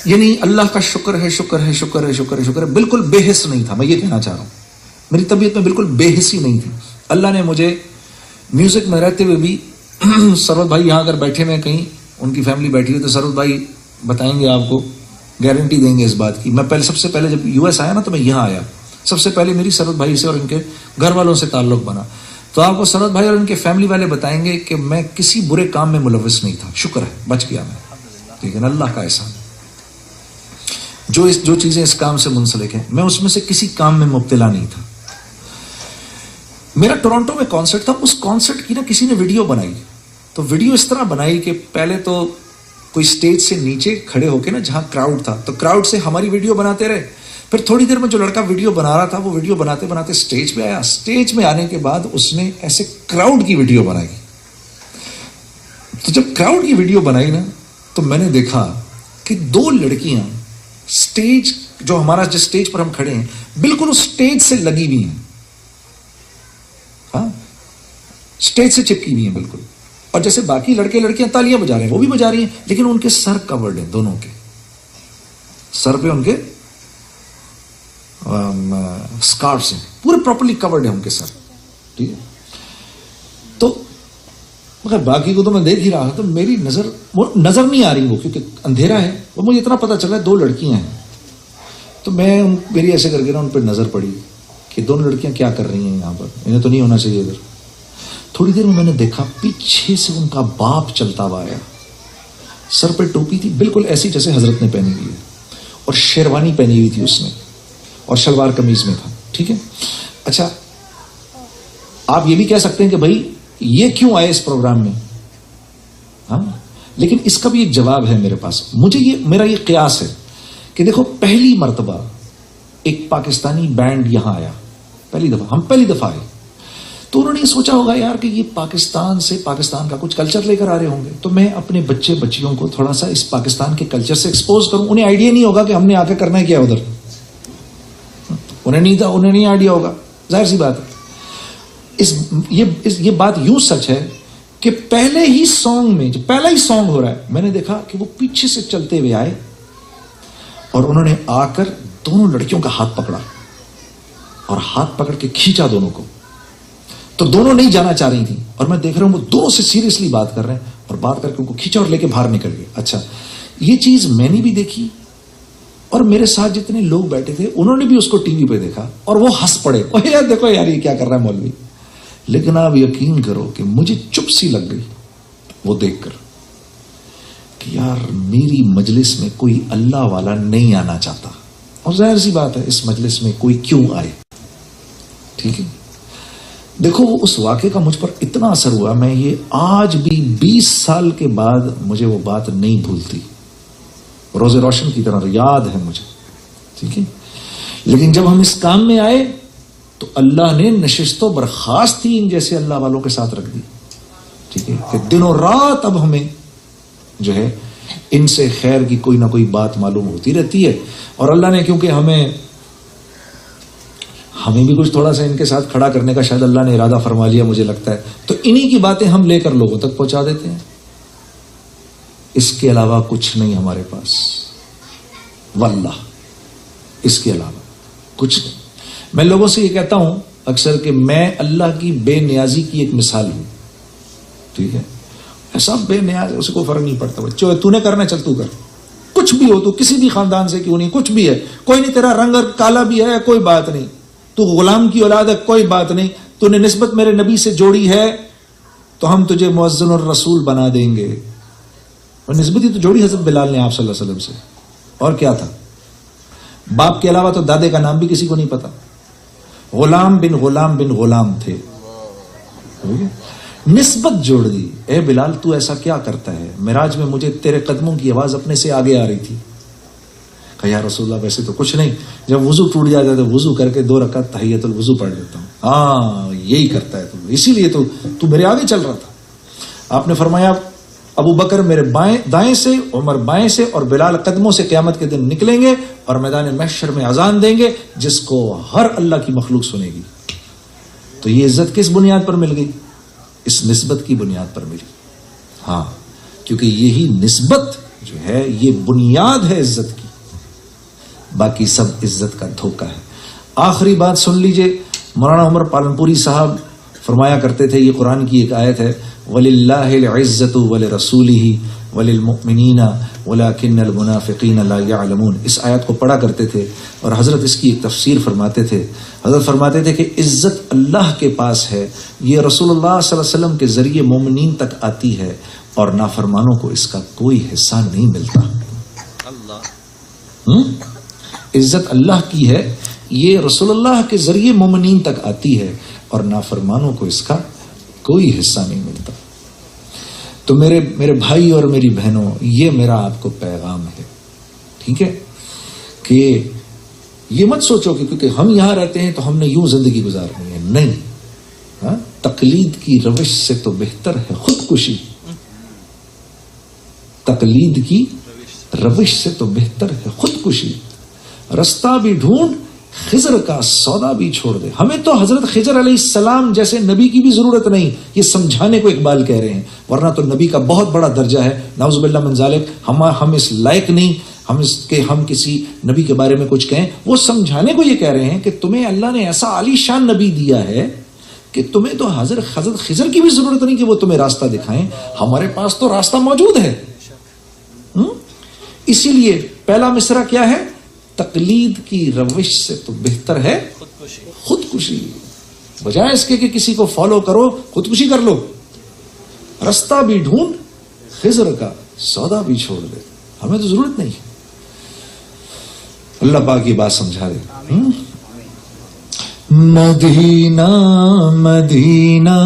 یعنی اللہ کا شکر ہے، شکر ہے، شکر ہے، شکر ہے، شکر ہے، بالکل بے حس نہیں تھا. میں یہ کہنا چاہ رہا ہوں میری طبیعت میں بالکل بے حسی نہیں تھی. اللہ نے مجھے میوزک میں رہتے ہوئے بھی سرور بھائی یہاں اگر بیٹھے ہوئے کہیں ان کی فیملی بیٹھی ہوئی تو سرور بھائی بتائیں گے آپ کو، گارنٹی دیں گے اس بات کی. میں پہلے سب سے پہلے جب US آیا نا تو میں یہاں آیا، سب سے پہلے میری سرور بھائی سے اور ان کے گھر والوں سے تعلق بنا. تو آپ کو سرور بھائی اور ان کے فیملی والے بتائیں گے کہ میں کسی برے کام میں ملوث نہیں تھا. شکر ہے بچ گیا میں، ٹھیک ہے نا، اللہ کا احسان. جو چیزیں اس کام سے منسلک ہیں میں اس میں سے کسی کام میں مبتلا نہیں تھا. میرا ٹورانٹو میں کانسرٹ تھا، اس کانسرٹ کی نا کسی نے ویڈیو بنائی. تو ویڈیو اس طرح بنائی کہ پہلے تو کوئی سٹیج سے نیچے کھڑے ہو کے نا جہاں کراؤڈ تھا تو کراؤڈ سے ہماری ویڈیو بناتے رہے. پھر تھوڑی دیر میں جو لڑکا ویڈیو بنا رہا تھا وہ ویڈیو بناتے بناتے سٹیج پہ آیا. سٹیج میں آنے کے بعد اس نے ایسے کراؤڈ کی ویڈیو بنائی. تو جب کراؤڈ کی ویڈیو بنائی نا تو میں نے دیکھا کہ 2 لڑکیاں سٹیج، جو ہمارا جس سٹیج پر ہم کھڑے ہیں بالکل اس سٹیج سے لگی ہوئی ہیں، ہاں سٹیج سے چپکی ہوئی ہیں بالکل. اور جیسے باقی لڑکے لڑکیاں تالیاں بجا رہے ہیں وہ بھی بجا رہی ہیں، لیکن ان کے سر کورڈ ہیں، دونوں کے سر پہ ان کے اسکارفس ہیں، پورے پراپرلی کورڈ ہیں ان کے سر، ٹھیک ہے. تو مگر باقی کو تو میں دیکھ ہی رہا تو میری نظر نہیں آ رہی وہ، کیونکہ اندھیرا ہے. وہ مجھے اتنا پتا چلا 2 لڑکیاں ہیں. تو میں میری ایسے کر کے نا ان پہ نظر پڑی کہ 2 لڑکیاں کیا کر رہی ہیں یہاں پر، انہیں تو نہیں ہونا چاہیے ادھر. تھوڑی دیر میں نے دیکھا پیچھے سے ان کا باپ چلتا ہوا آیا. سر پہ ٹوپی تھی بالکل ایسی جیسے حضرت نے پہنی ہوئی ہے، اور شیروانی پہنی ہوئی تھی اس نے، اور شلوار قمیض میں تھا، ٹھیک ہے. اچھا آپ یہ بھی کہہ سکتے ہیں کہ بھائی یہ کیوں آئے اس پروگرام میں، ہاں، لیکن اس کا بھی ایک جواب ہے میرے پاس. میرا یہ قیاس ہے کہ دیکھو پہلی مرتبہ ایک پاکستانی بینڈ یہاں آیا، ہم پہلی دفعہ آئے، تو انہوں نے یہ سوچا ہوگا یار کہ یہ پاکستان سے پاکستان کا کچھ کلچر لے کر آ رہے ہوں گے، تو میں اپنے بچے بچیوں کو تھوڑا سا اس پاکستان کے کلچر سے ایکسپوز کروں. انہیں آئیڈیا نہیں ہوگا کہ ہم نے آ کے کرنا ہے کیا ادھر، انہیں نہیں آئیڈیا ہوگا، ظاہر سی بات ہے. یہ بات یوں سچ ہے کہ پہلے ہی سانگ میں، جو پہلا ہی سانگ ہو رہا ہے، میں نے دیکھا کہ وہ پیچھے سے چلتے ہوئے آئے اور انہوں نے آ کر دونوں لڑکیوں کا ہاتھ پکڑا اور ہاتھ پکڑ کے کھینچا دونوں کو. تو دونوں نہیں جانا چاہ رہی تھیں اور میں دیکھ رہا ہوں وہ دونوں سے سیریسلی بات کر رہے ہیں اور بات کر کے ان کو کھینچا اور لے کے باہر نکل گئے. اچھا یہ چیز میں نے بھی دیکھی اور میرے ساتھ جتنے لوگ بیٹھے تھے انہوں نے بھی اس کو ٹی وی پہ دیکھا اور وہ ہنس پڑے، یار دیکھو یار یہ کیا کر رہا ہے مولوی. لیکن آپ یقین کرو کہ مجھے چپ سی لگ گئی وہ دیکھ کر کہ یار میری مجلس میں کوئی اللہ والا نہیں آنا چاہتا، اور ظاہر سی بات ہے اس مجلس میں کوئی کیوں آئے، ٹھیک ہے. دیکھو وہ اس واقعے کا مجھ پر اتنا اثر ہوا، میں یہ آج بھی 20 سال کے بعد مجھے وہ بات نہیں بھولتی، روز روشن کی طرح یاد ہے مجھے، ٹھیک ہے. لیکن جب ہم اس کام میں آئے تو اللہ نے نشست و برخاست ہی ان جیسے اللہ والوں کے ساتھ رکھ دی، ٹھیک ہے، کہ دن و رات اب ہمیں جو ہے ان سے خیر کی کوئی نہ کوئی بات معلوم ہوتی رہتی ہے. اور اللہ نے کیونکہ ہمیں بھی کچھ تھوڑا سا ان کے ساتھ کھڑا کرنے کا شاید اللہ نے ارادہ فرما لیا مجھے لگتا ہے، تو انہی کی باتیں ہم لے کر لوگوں تک پہنچا دیتے ہیں. اس کے علاوہ کچھ نہیں ہمارے پاس، واللہ اس کے علاوہ کچھ نہیں. میں لوگوں سے یہ کہتا ہوں اکثر کہ میں اللہ کی بے نیازی کی ایک مثال ہوں، ٹھیک ہے. ایسا بے نیاز ہے اسے کوئی فرق نہیں پڑتا، بچوں تو نے کرنا چل تو کر، کچھ بھی ہو تو کسی بھی خاندان سے کیوں نہیں، کچھ بھی ہے، کوئی نہیں، تیرا رنگ کالا بھی ہے کوئی بات نہیں، تو غلام کی اولاد ہے کوئی بات نہیں، تو نے نسبت میرے نبی سے جوڑی ہے تو ہم تجھے مؤذن اور رسول بنا دیں گے. اور نسبت ہی تو جوڑی حضرت بلال نے آپ صلی اللہ علیہ وسلم سے، اور کیا تھا. باپ کے علاوہ تو دادے کا نام بھی کسی کو نہیں پتا، غلام بن غلام بن غلام تھے، نسبت جوڑ دی. اے بلال تو ایسا کیا کرتا ہے، معراج میں مجھے تیرے قدموں کی آواز اپنے سے آگے آ رہی تھی. کہا یا رسول اللہ ویسے تو کچھ نہیں، جب وضو ٹوٹ جاتا ہے تو وضو کر کے 2 رکعت تحیۃ الوضو پڑھ لیتا ہوں. ہاں یہی کرتا ہے تو اسی لیے تو میرے آگے چل رہا تھا. آپ نے فرمایا ابو بکر میرے دائیں سے، عمر بائیں سے، اور بلال قدموں سے قیامت کے دن نکلیں گے اور میدان محشر میں اذان دیں گے جس کو ہر اللہ کی مخلوق سنے گی. تو یہ عزت کس بنیاد پر مل گئی؟ اس نسبت کی بنیاد پر ملی. ہاں کیونکہ یہی نسبت جو ہے یہ بنیاد ہے عزت کی، باقی سب عزت کا دھوکہ ہے۔ آخری بات سن لیجئے، مولانا عمر پالنپوری صاحب فرمایا کرتے تھے، یہ قرآن کی ایک آیت ہے، وَلِلَّهِ الْعِزَّةُ وَلِرَسُولِهِ وَلِلْمُؤْمِنِينَ وَلَكِنَّ الْمُنَافِقِينَ لَا يَعْلَمُونَ۔ اس آیت کو پڑھا کرتے تھے اور حضرت اس کی ایک تفسیر فرماتے تھے۔ حضرت فرماتے تھے کہ عزت اللہ کے پاس ہے، یہ رسول اللہ صلی اللہ علیہ وسلم کے ذریعے مومنین تک آتی ہے اور نافرمانوں کو اس کا کوئی حصہ نہیں ملتا۔ عزت اللہ کی ہے، یہ رسول اللہ کے ذریعے مومنین تک آتی ہے اور نافرمانوں کو اس کا کوئی حصہ نہیں ملتا۔ تو میرے بھائی اور میری بہنوں، یہ میرا آپ کو پیغام ہے، ٹھیک ہے، کہ یہ مت سوچو کہ کیونکہ ہم یہاں رہتے ہیں تو ہم نے یوں زندگی گزارنی ہے، نہیں، تقلید کی روش سے تو بہتر ہے خودکشی، تقلید کی روش سے تو بہتر ہے خودکشی۔ رستہ بھی ڈھونڈ، خضر کا سودا بھی چھوڑ دے۔ ہمیں تو حضرت خضر علیہ السلام جیسے نبی کی بھی ضرورت نہیں، یہ سمجھانے کو اقبال کہہ رہے ہیں، ورنہ تو نبی کا بہت بڑا درجہ ہے، نعوذ باللہ من ذالک، ہم اس لائق نہیں ہم کسی نبی کے بارے میں کچھ کہیں۔ وہ سمجھانے کو یہ کہہ رہے ہیں کہ تمہیں اللہ نے ایسا عالی شان نبی دیا ہے کہ تمہیں تو حضرت خضر کی بھی ضرورت نہیں کہ وہ تمہیں راستہ دکھائیں، ہمارے پاس تو راستہ موجود ہے۔ اسی لیے پہلا مصرع کیا ہے؟ تقلید کی روش سے تو بہتر ہے خودکشی۔ بجائے اس کے کہ کسی کو فالو کرو، خودکشی کر لو۔ رستہ بھی ڈھونڈ، خضر کا سودا بھی چھوڑ دے۔ ہمیں تو ضرورت نہیں، اللہ پاک کی بات سمجھا دے۔ مدینہ مدینہ